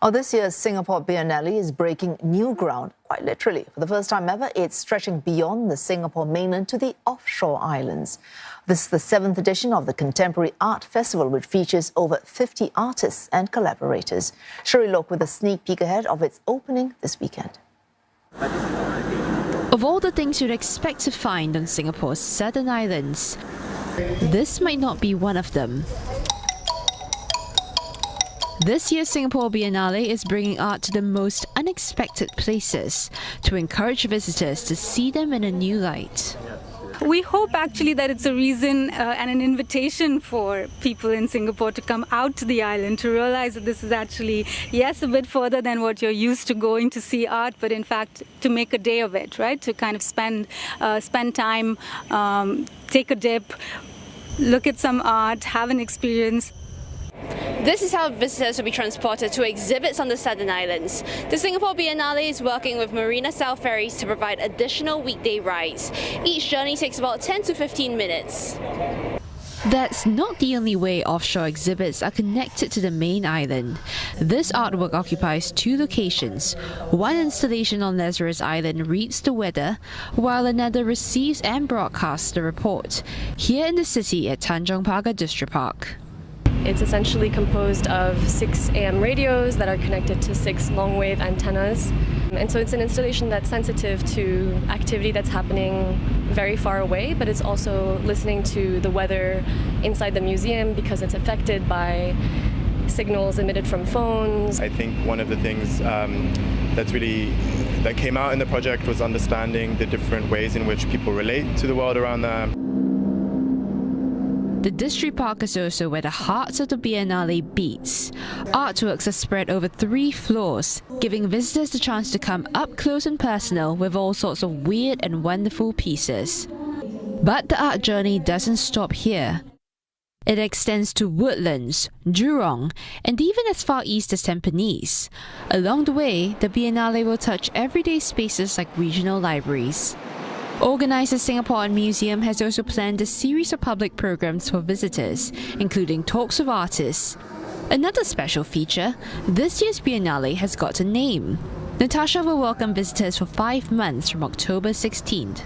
Oh, this year's Singapore Biennale is breaking new ground, quite literally. For the first time ever, it's stretching beyond the Singapore mainland to the offshore islands. This is the 7th edition of the Contemporary Art Festival, which features over 50 artists and collaborators. Shall we look with a sneak peek ahead of its opening this weekend? Of all the things you'd expect to find on Singapore's southern islands, this might not be one of them. This year's Singapore Biennale is bringing art to the most unexpected places to encourage visitors to see them in a new light. We hope actually that it's a reason and an invitation for people in Singapore to come out to the island, to realize that this is actually, yes, a bit further than what you're used to going to see art, but in fact to make a day of it, right? To kind of spend time, take a dip, look at some art, have an experience. This is how visitors will be transported to exhibits on the southern islands. The Singapore Biennale is working with Marina South Ferries to provide additional weekday rides. Each journey takes about 10 to 15 minutes. That's not the only way offshore exhibits are connected to the main island. This artwork occupies 2 locations. One installation on Lazarus Island reads the weather, while another receives and broadcasts the report, here in the city at Tanjong Pagar District Park. It's essentially composed of 6 AM radios that are connected to 6 long-wave antennas. And so it's an installation that's sensitive to activity that's happening very far away, but it's also listening to the weather inside the museum because it's affected by signals emitted from phones. I think one of the things that came out in the project was understanding the different ways in which people relate to the world around them. The District Park is also where the heart of the Biennale beats. Artworks are spread over 3 floors, giving visitors the chance to come up close and personal with all sorts of weird and wonderful pieces. But the art journey doesn't stop here. It extends to Woodlands, Jurong, and even as far east as Tampines. Along the way, the Biennale will touch everyday spaces like regional libraries. Organiser Singapore Art Museum has also planned a series of public programs for visitors, including talks with artists. Another special feature, this year's Biennale has got a name. Natasha will welcome visitors for 5 months from October 16th.